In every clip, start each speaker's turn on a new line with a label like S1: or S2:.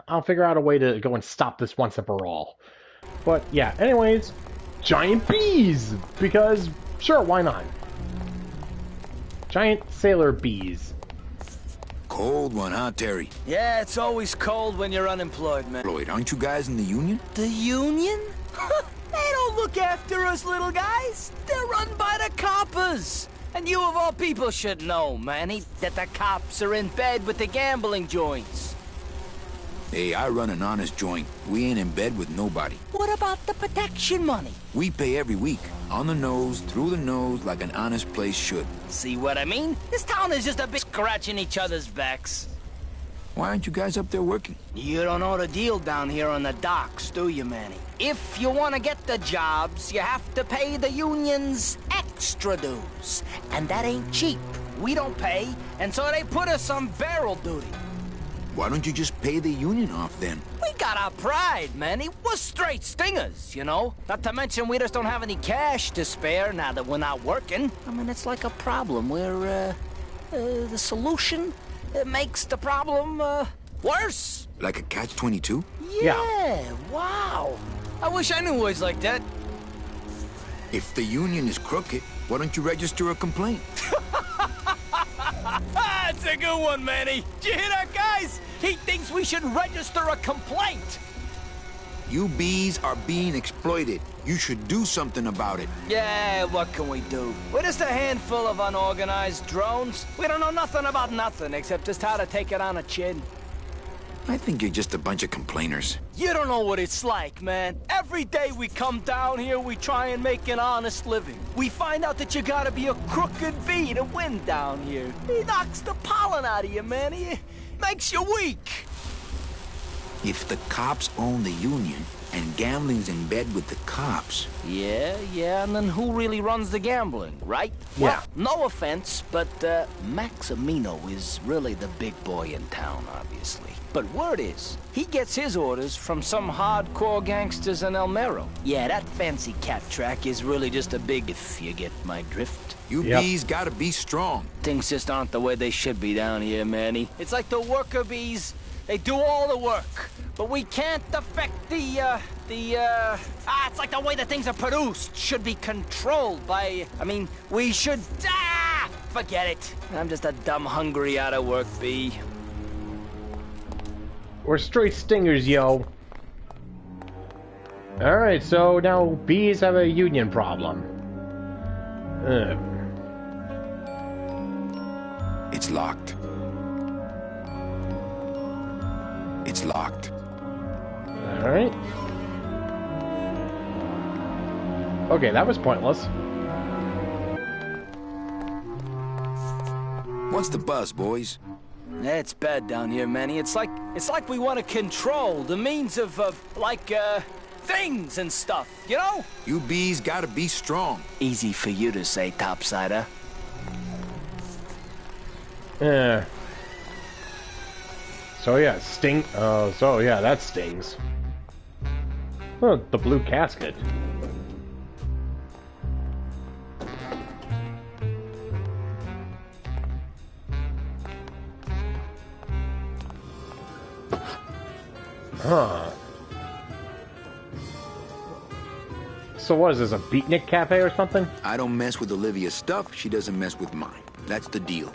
S1: I'll figure out a way to go and stop this once and for all. But yeah, anyways, giant bees! Because, sure, why not? Giant sailor bees.
S2: Cold one, huh, Terry?
S3: Yeah, it's always cold when you're unemployed, man.
S2: Lloyd, aren't you guys in the union?
S3: The union? They don't look after us little guys. They're run by the coppers. And you of all people should know, Manny, that the cops are in bed with the gambling joints.
S2: Hey, I run an honest joint. We ain't in bed with nobody.
S3: What about the protection money?
S2: We pay every week. On the nose, through the nose, like an honest place should.
S3: See what I mean? This town is just a bit scratching each other's backs.
S2: Why aren't you guys up there working?
S3: You don't know the deal down here on the docks, do you, Manny? If you want to get the jobs, you have to pay the unions extra dues. And that ain't cheap. We don't pay, and so they put us on barrel duty.
S2: Why don't you just pay the union off then?
S3: We got our pride, Manny. We're straight stingers, you know? Not to mention we just don't have any cash to spare now that we're not working. I mean, it's like a problem where, the solution makes the problem, worse.
S2: Like a catch-22?
S3: Yeah, wow. I wish I knew words like that.
S2: If the union is crooked, why don't you register a complaint?
S3: That's a good one, Manny. Did you hear that, guys? He thinks we should register a complaint.
S2: You bees are being exploited. You should do something about it.
S3: Yeah, what can we do? We're just a handful of unorganized drones. We don't know nothing about nothing except just how to take it on a chin.
S2: I think you're just a bunch of complainers.
S3: You don't know what it's like, man. Every day we come down here, we try and make an honest living. We find out that you gotta be a crooked bee to win down here. He knocks the pollen out of you, man. He makes you weak.
S2: If the cops own the union, and gambling's in bed with the cops...
S3: Yeah, and then who really runs the gambling, right?
S1: Yeah.
S3: Well, no offense, but Maximino is really the big boy in town, obviously. But word is, he gets his orders from some hardcore gangsters in El Mero. Yeah, that fancy cat track is really just a big, if you get my drift.
S2: You bees gotta be strong.
S3: Things just aren't the way they should be down here, Manny. It's like the worker bees. They do all the work, but we can't affect it's like the way that things are produced should be controlled by, we should, forget it. I'm just a dumb, hungry, out-of-work bee.
S1: We're straight stingers, yo. Alright, so now bees have a union problem.
S2: It's locked. It's locked.
S1: Alright. Okay, that was pointless.
S2: What's the buzz, boys?
S3: It's bad down here, Manny. It's like we want to control the means of things and stuff, you know?
S2: You bees gotta be strong.
S3: Easy for you to say, topsider.
S1: So yeah, that stings. Oh, the blue casket. Huh. So what is this, a beatnik cafe or something?
S2: I don't mess with Olivia's stuff, she doesn't mess with mine. That's the deal.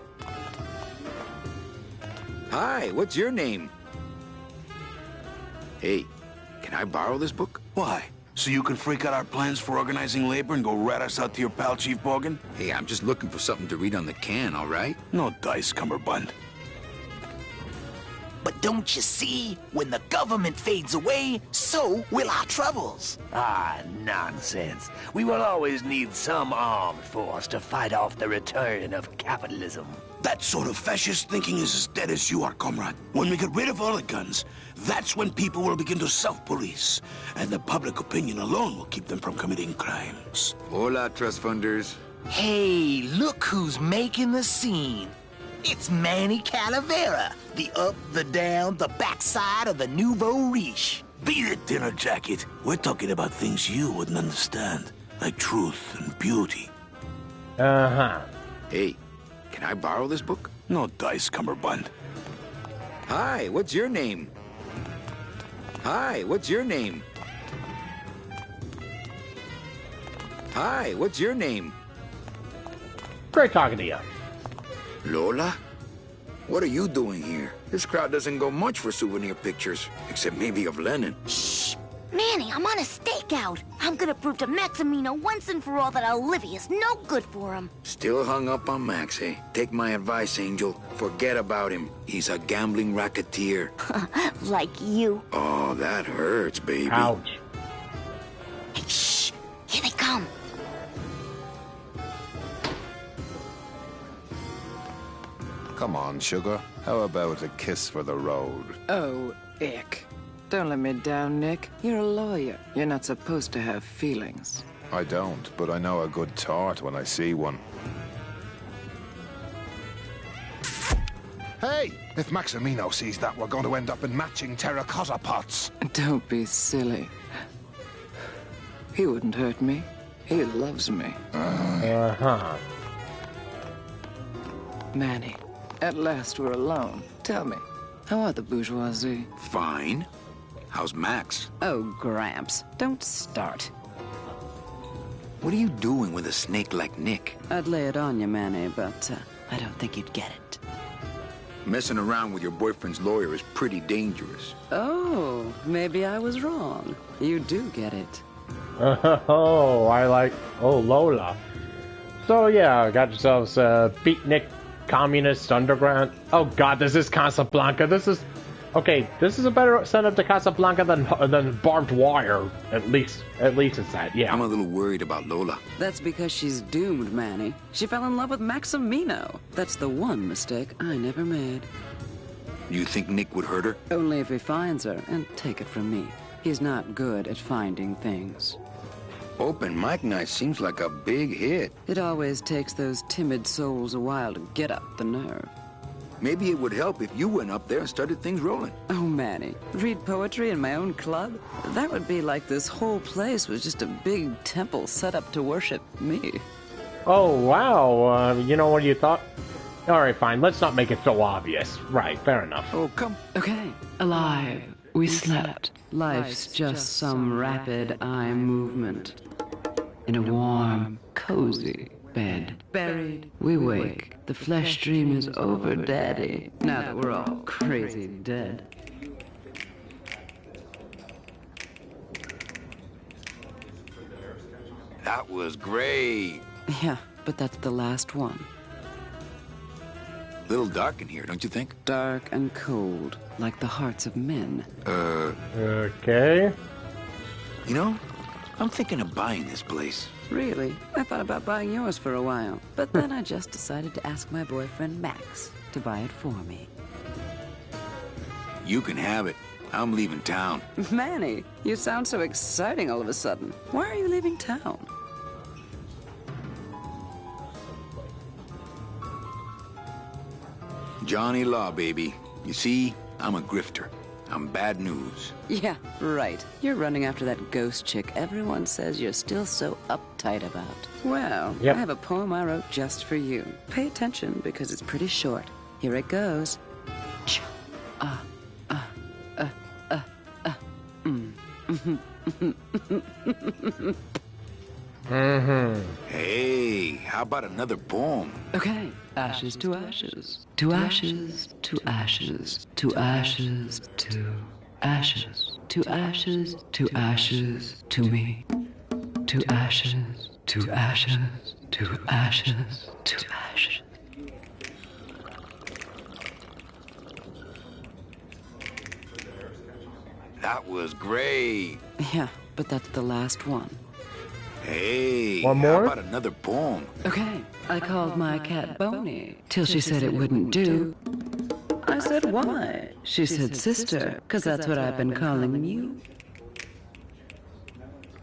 S2: Hi, what's your name? Hey, can I borrow this book?
S4: Why? So you can freak out our plans for organizing labor and go rat us out to your pal, Chief Morgan?
S2: Hey, I'm just looking for something to read on the can, all right?
S4: No dice, Cumberbund.
S5: But don't you see? When the government fades away, so will our troubles.
S6: Ah, nonsense. We will always need some armed force to fight off the return of capitalism.
S4: That sort of fascist thinking is as dead as you are, comrade. When we get rid of all the guns, that's when people will begin to self-police. And the public opinion alone will keep them from committing crimes.
S2: Hola, trust funders.
S5: Hey, look who's making the scene. It's Manny Calavera, the up, the down, the backside of the nouveau riche.
S4: Beat it, dinner jacket. We're talking about things you wouldn't understand, like truth and beauty.
S1: Uh-huh.
S2: Hey, can I borrow this book?
S4: No dice, Cumberbund.
S2: Hi, what's your name? Hi, what's your name? Hi, what's your name?
S1: Great talking to you.
S2: Lola? What are you doing here? This crowd doesn't go much for souvenir pictures, except maybe of Lenin.
S7: Shh! Manny, I'm on a stakeout. I'm gonna prove to Maximino once and for all that Olivia's no good for him.
S2: Still hung up on Max, eh? Take my advice, Angel. Forget about him. He's a gambling racketeer.
S7: Like you.
S2: Oh, that hurts, baby.
S1: Ouch.
S7: Hey, shh! Here they come.
S8: Come on, sugar. How about a kiss for the road?
S9: Oh, ick. Don't let me down, Nick. You're a lawyer. You're not supposed to have feelings.
S8: I don't, but I know a good tart when I see one. Hey! If Maximino sees that, we're going to end up in matching terracotta pots.
S9: Don't be silly. He wouldn't hurt me. He loves me.
S1: Uh-huh.
S9: Manny, at last we're alone. Tell me, how are the bourgeoisie?
S2: Fine. How's Max?
S9: Oh, Gramps, don't start.
S2: What are you doing with a snake like Nick?
S9: I'd lay it on you, Manny, but I don't think you'd get it.
S2: Messing around with your boyfriend's lawyer is pretty dangerous.
S9: Oh, maybe I was wrong. You do get it.
S1: Oh, Lola. So yeah, got yourselves beatnik communist underground. Oh god, this is Casablanca. This is a better setup to Casablanca than barbed wire. At least it's that. Yeah.
S2: I'm a little worried about Lola.
S9: That's because she's doomed, Manny. She fell in love with Maximino. That's the one mistake I never made.
S2: You think Nick would hurt her?
S9: Only if he finds her, and take it from me. He's not good at finding things.
S2: Open mic night seems like a big hit.
S9: It always takes those timid souls a while to get up the nerve.
S2: Maybe it would help if you went up there and started things rolling.
S9: Oh, Manny, read poetry in my own club? That would be like this whole place was just a big temple set up to worship me.
S1: Oh wow. You know what you thought? All right, fine. Let's not make it so obvious. Right. Fair enough.
S2: Oh, come.
S9: Okay. Alive. We slept. Life's just some rapid eye movement. In a warm, cozy bed. Buried, we wake. The flesh dream is over, Daddy. Now that we're all crazy dead.
S2: That was great.
S9: Yeah, but that's the last one.
S2: Little dark in here, don't you think?
S9: Dark and cold, like the hearts of men.
S1: Okay.
S2: You know, I'm thinking of buying this place.
S9: Really? I thought about buying yours for a while, but then I just decided to ask my boyfriend Max to buy it for me.
S2: You can have it. I'm leaving town.
S9: Manny, you sound so exciting all of a sudden. Why are you leaving town?
S2: Johnny Law, baby. You see, I'm a grifter. I'm bad news.
S9: Yeah, right. You're running after that ghost chick everyone says you're still so uptight about. Well,
S1: Yep.
S9: I have a poem I wrote just for you. Pay attention because it's pretty short. Here it goes.
S2: Hey, how about another poem?
S9: Okay. Ashes to ashes. To ashes, to ashes, to ashes, to ashes, to ashes, to ashes, to me. To ashes, to ashes, to ashes, to ashes.
S2: That was great.
S9: Yeah, but that's the last one.
S2: Hey,
S1: One
S2: how
S1: more?
S2: about another poem?
S9: Okay, I called my cat Boney till she said it wouldn't do. I said, why? She said, sister, because that's what I've been calling you.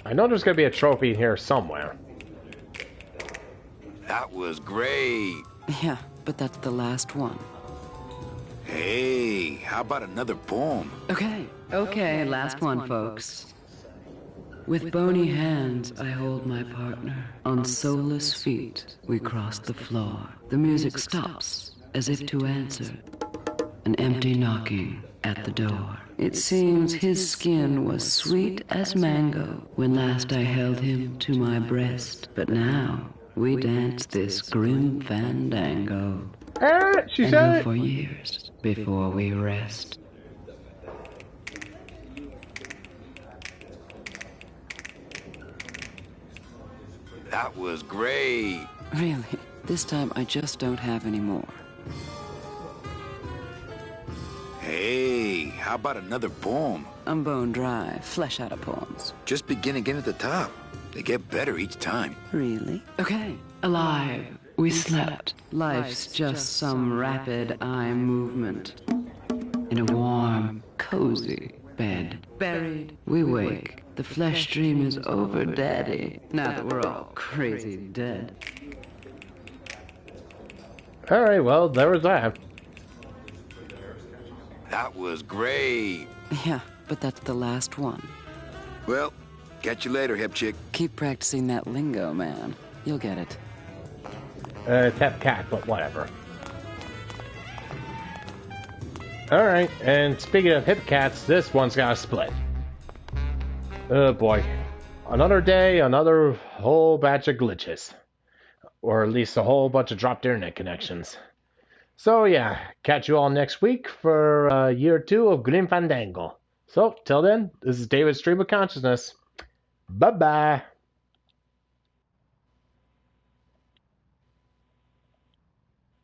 S1: I know there's gonna be a trophy in here somewhere.
S2: That was great.
S9: Yeah, but that's the last one.
S2: Hey, how about another poem?
S9: Okay, last one, folks. With bony hands, I hold my partner. On soulless feet, we cross the floor. The music stops, as if to answer. An empty knocking at the door. It seems his skin was sweet as mango when last I held him to my breast, but now we dance this grim fandango.
S1: She
S9: and
S1: said
S9: go
S1: it.
S9: for years before we rest.
S2: That was great.
S9: Really, this time I just don't have any more.
S2: Hey, how about another poem?
S9: I'm bone dry, flesh out of poems.
S2: Just begin again at the top. They get better each time.
S9: Really? Okay. Alive, we slept. Life's just some rapid eye movement. In a warm, cozy bed. Buried, we wake. The flesh dream is over, Daddy. Now that we're all crazy dead.
S1: Alright, well, there was that.
S2: That was great.
S9: Yeah, but that's the last one.
S2: Well, catch you later, hip chick.
S9: Keep practicing that lingo, man. You'll get it.
S1: It's hep cat, but whatever. Alright, and speaking of hip cats, this one's got a split. Oh boy. Another day, another whole batch of glitches. Or at least a whole bunch of dropped internet connections. So yeah, catch you all next week for year 2 of Grim Fandango. So, till then, this is David's Stream of Consciousness. Bye-bye.